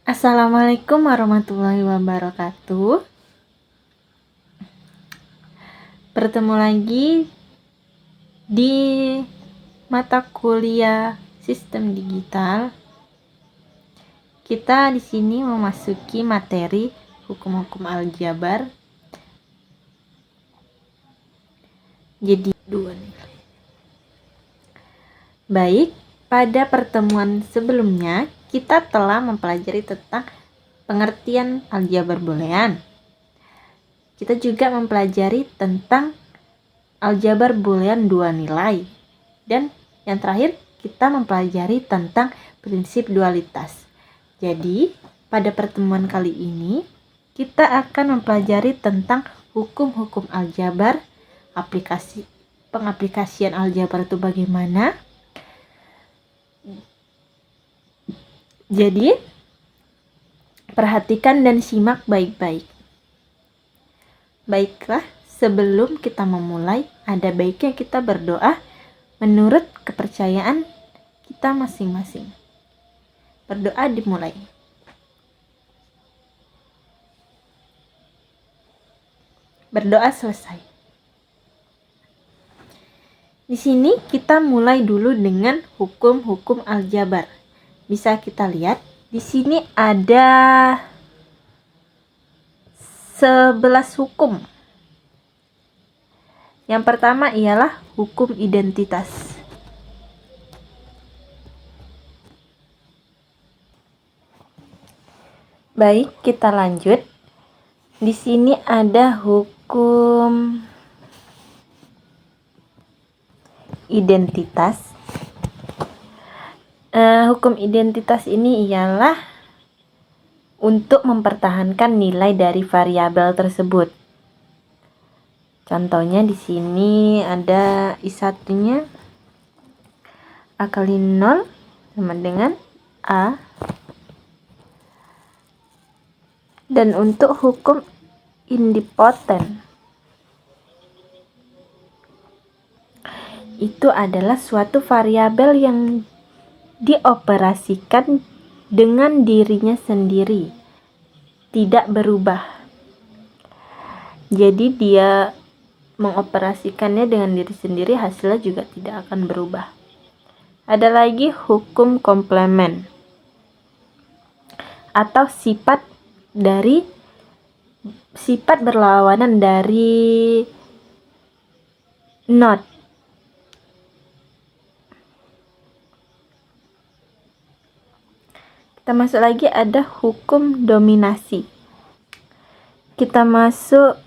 Assalamualaikum warahmatullahi wabarakatuh. Bertemu lagi di mata kuliah Sistem Digital. Kita di sini memasuki materi hukum-hukum aljabar. Jadi dua nilai. Baik, pada pertemuan sebelumnya kita telah mempelajari tentang pengertian aljabar boolean. Kita juga mempelajari tentang aljabar boolean dua nilai. Dan yang terakhir kita mempelajari tentang prinsip dualitas. Jadi, pada pertemuan kali ini kita akan mempelajari tentang hukum-hukum aljabar, pengaplikasian aljabar itu bagaimana. Jadi, perhatikan dan simak baik-baik. Baiklah, sebelum kita memulai, ada baiknya kita berdoa menurut kepercayaan kita masing-masing. Berdoa dimulai. Berdoa selesai. Di sini kita mulai dulu dengan hukum-hukum aljabar. Bisa kita lihat, di sini ada 11 hukum. Yang pertama ialah hukum identitas. Baik, kita lanjut. Di sini ada hukum identitas. Hukum identitas ini ialah untuk mempertahankan nilai dari variabel tersebut. Contohnya di sini ada I1-nya A kali 0 sama dengan A. Dan untuk hukum idempoten, itu adalah suatu variabel yang dioperasikan dengan dirinya sendiri, tidak berubah. Jadi dia mengoperasikannya dengan diri sendiri, hasilnya juga tidak akan berubah. Ada lagi hukum komplement atau sifat berlawanan dari not. Kita masuk lagi, ada hukum dominasi. Kita masuk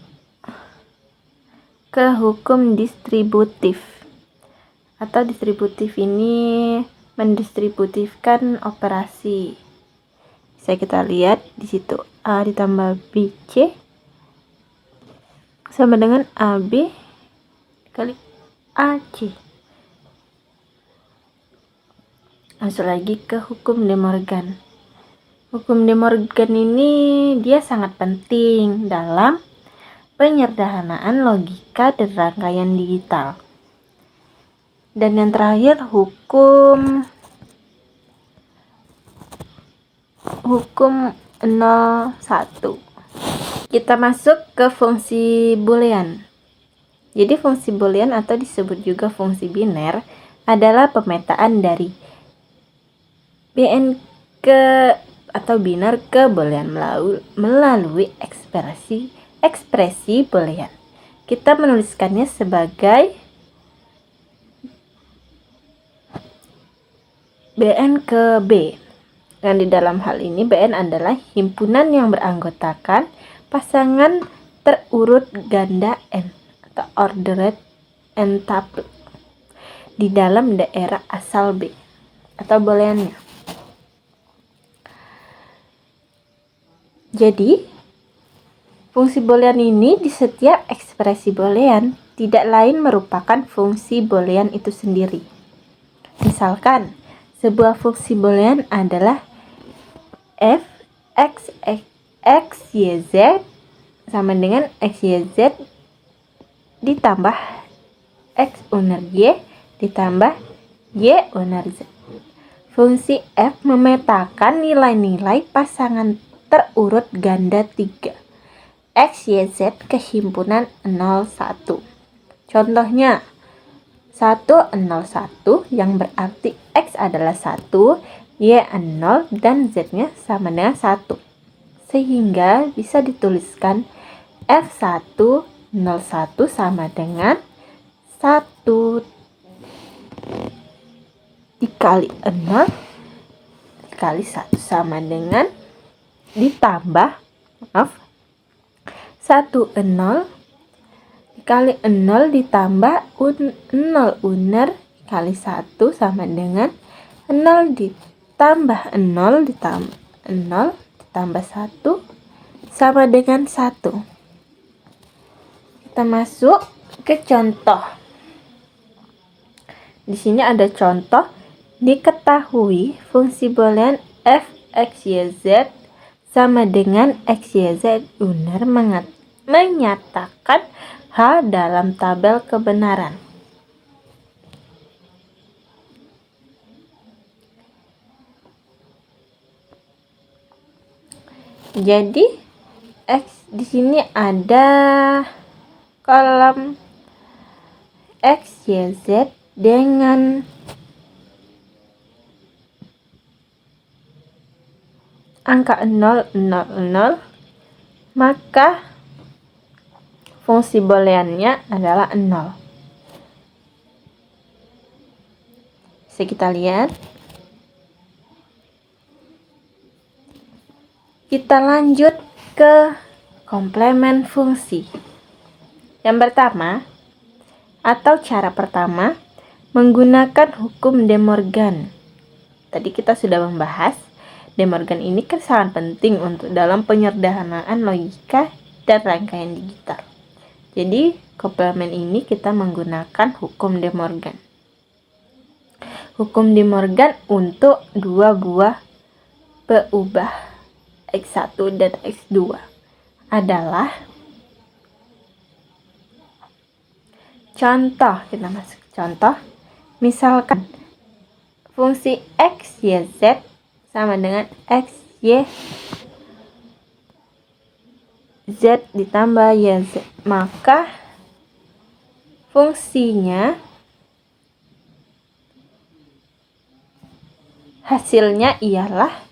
ke hukum distributif. Atau distributif ini mendistributifkan operasi. Bisa kita lihat di situ A ditambah BC sama dengan AB kali AC. Masuk lagi ke hukum De Morgan. Hukum De Morgan ini dia sangat penting dalam penyederhanaan logika dan rangkaian digital. Dan yang terakhir hukum 01. Kita masuk ke fungsi boolean. Jadi fungsi boolean atau disebut juga fungsi biner adalah pemetaan dari BN atau biner ke boolean melalui ekspresi boolean. Kita menuliskannya sebagai BN ke B. Dan di dalam hal ini BN adalah himpunan yang beranggotakan pasangan terurut ganda n atau ordered n tuple di dalam daerah asal B atau booleannya. Jadi, fungsi boolean ini di setiap ekspresi boolean tidak lain merupakan fungsi boolean itu sendiri. Misalkan, sebuah fungsi boolean adalah f x y z sama dengan x y z ditambah x uner y ditambah y uner z. Fungsi f memetakan nilai-nilai pasangan terurut ganda 3 X, Y, Z kehimpunan 0, 1. Contohnya 1, 0, 1 yang berarti X adalah 1, Y 0 dan Z-nya sama dengan 1. Sehingga bisa dituliskan F1, 01 sama dengan 1 dikali 0 dikali 1 sama dengan ditambah 1 0 dikali 0 ditambah 0 uner dikali 1 sama dengan 0 ditambah 0 ditambah 0 ditambah 1 sama dengan 1. Kita masuk ke contoh. Di sini ada contoh. Diketahui fungsi boolean f x y z sama dengan x y z uner menyatakan hal dalam tabel kebenaran. Jadi x di sini ada kolom x y z dengan angka 0, 0, 0, maka fungsi booleannya adalah 0. Bisa kita lihat. Kita lanjut ke komplement fungsi. Yang pertama, atau cara pertama, menggunakan hukum De Morgan. Tadi kita sudah membahas De Morgan ini kan sangat penting untuk dalam penyederhanaan logika dan rangkaian digital. Jadi, komplement ini kita menggunakan hukum De Morgan. Hukum De Morgan untuk dua buah peubah X1 dan X2 adalah contoh. Kita masuk contoh. Misalkan fungsi X, Y, Z sama dengan X, Y, Z ditambah Y, Z. Maka fungsinya hasilnya ialah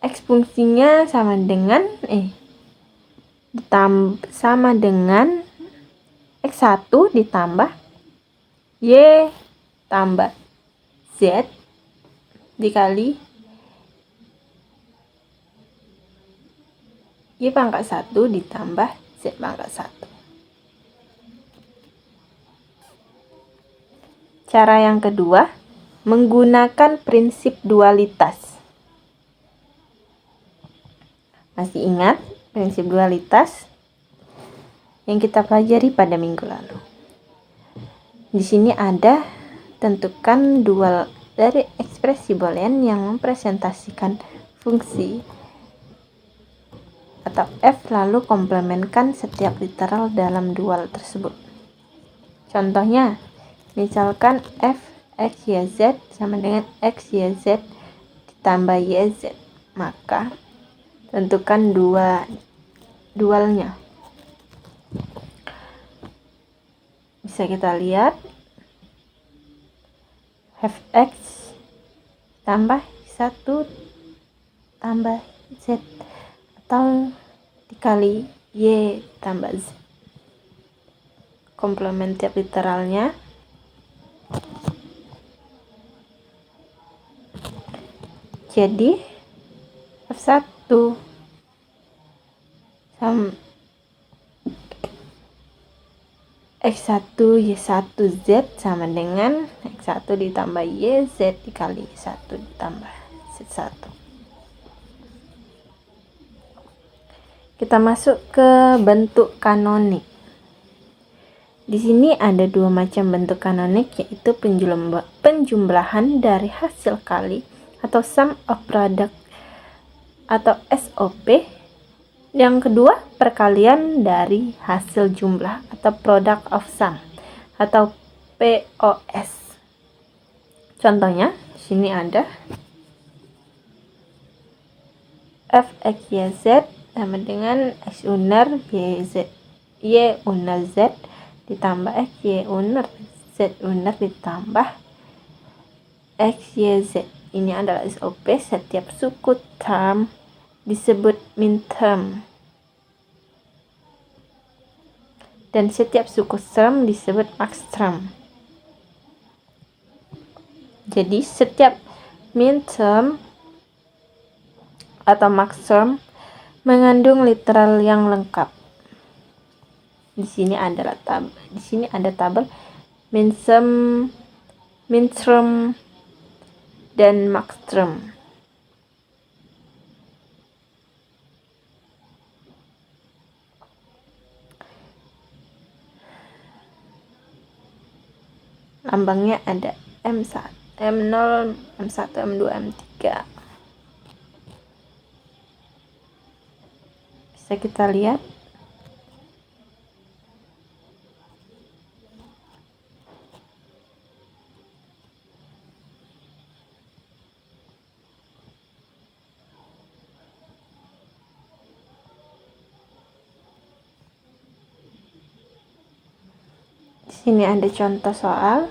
X fungsinya sama dengan sama dengan X1 ditambah Y tambah Z dikali Y pangkat 1 ditambah Z pangkat 1. Cara yang kedua, menggunakan prinsip dualitas. Masih ingat prinsip dualitas yang kita pelajari pada minggu lalu? Di sini ada tentukan dual dari ekspresi boolean yang mempresentasikan fungsi atau f lalu komplementkan setiap literal dalam dual tersebut. Contohnya, misalkan f x y z sama dengan x y z ditambah y z, maka tentukan dualnya. Bisa kita lihat fx tambah 1 tambah z atau dikali y tambah z. Komplement tiap literalnya. Jadi f1 sama X1 Y1 Z sama dengan X1 ditambah YZ dikali 1 ditambah Z1. Kita masuk ke bentuk kanonik. Di sini ada dua macam bentuk kanonik, yaitu penjumlahan dari hasil kali atau sum of product atau SOP. Yang kedua, perkalian dari hasil jumlah atau product of sum atau POS. Contohnya, sini ada f x y z sama dengan x uner y uner z ditambah x y uner z uner ditambah x y z. Ini adalah SOP. Setiap suku term disebut min term dan setiap suku term disebut max term. Jadi setiap min term atau max term mengandung literal yang lengkap. Di sini ada tabel min term dan max term. Lambangnya ada M1, M0, M1, M2, M3. Bisa kita lihat. Sini ada contoh soal.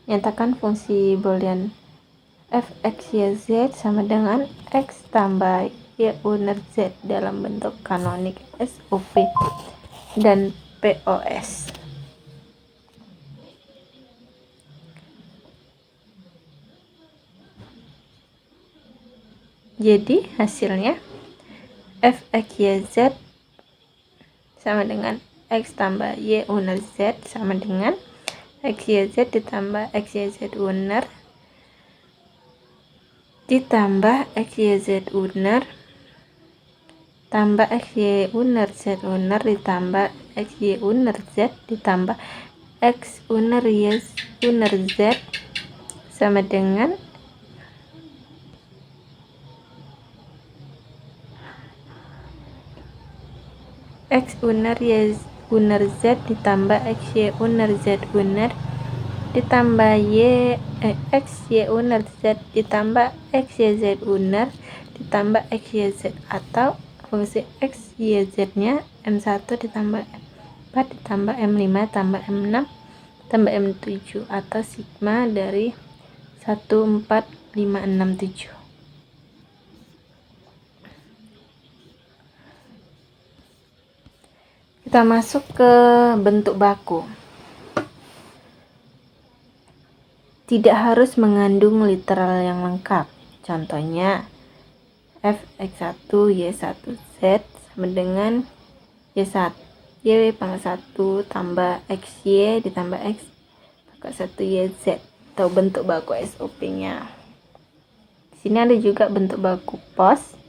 Nyatakan fungsi boolean f x y z sama dengan x tambah y uner z dalam bentuk kanonik SOP dan POS. Jadi hasilnya f x y z sama dengan x tambah y uner z sama dengan x y z ditambah x y z uner ditambah x y z uner tambah x y uner z uner ditambah x y uner z ditambah x uner y uner z sama dengan x uner y uner z ditambah x y uner z uner ditambah x y uner z ditambah x y z uner ditambah x y z, atau fungsi x y z nya M1 ditambah M4 ditambah M5 tambah M6 tambah M7 atau sigma dari 1, 4, 5, 6, 7. Kita masuk ke bentuk baku. Tidak harus mengandung literal yang lengkap. Contohnya fx1 y1 z sama dengan y1 y pangkat 1 tambah xy ditambah x pangkat 1 yz, atau bentuk baku SOP-nya. Di sini ada juga bentuk baku POS.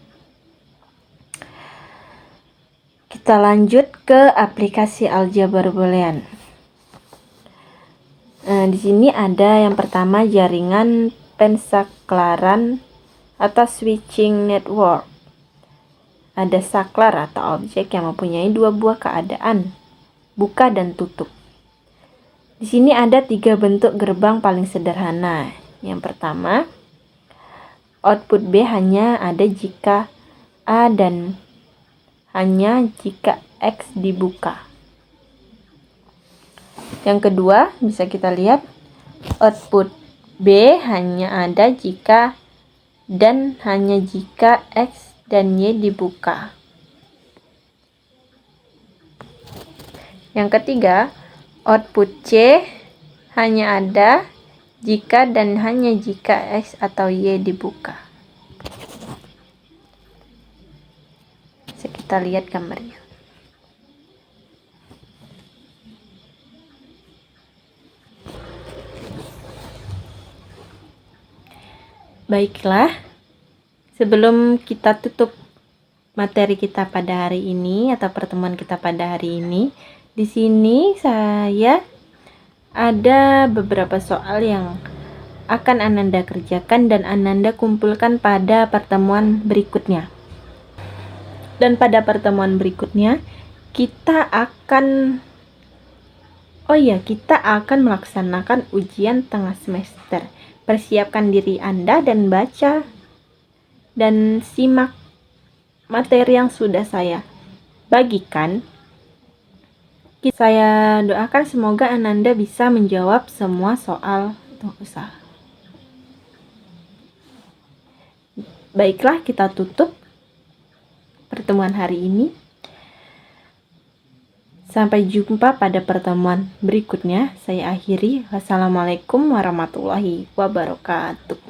Kita lanjut ke aplikasi aljabar boolean. Di sini ada yang pertama jaringan pensaklaran atau switching network. Ada saklar atau objek yang mempunyai dua buah keadaan, buka dan tutup. Di sini ada 3 bentuk gerbang paling sederhana. Yang pertama, output B hanya ada jika A dan hanya jika X dibuka. Yang kedua, bisa kita lihat output B hanya ada jika dan hanya jika X dan Y dibuka. Yang ketiga, output C hanya ada jika dan hanya jika X atau Y dibuka. Kita lihat gambarnya. Baiklah, sebelum kita tutup materi kita pada hari ini atau pertemuan kita pada hari ini, di sini saya ada beberapa soal yang akan Ananda kerjakan dan Ananda kumpulkan pada pertemuan berikutnya. Dan pada pertemuan berikutnya kita akan Oh iya, kita akan melaksanakan ujian tengah semester. Persiapkan diri Anda dan baca dan simak materi yang sudah saya bagikan. Saya doakan semoga Ananda bisa menjawab semua soal usaha. Baiklah, kita tutup pertemuan hari ini. Sampai jumpa pada pertemuan berikutnya. Saya akhiri. Wassalamualaikum warahmatullahi wabarakatuh.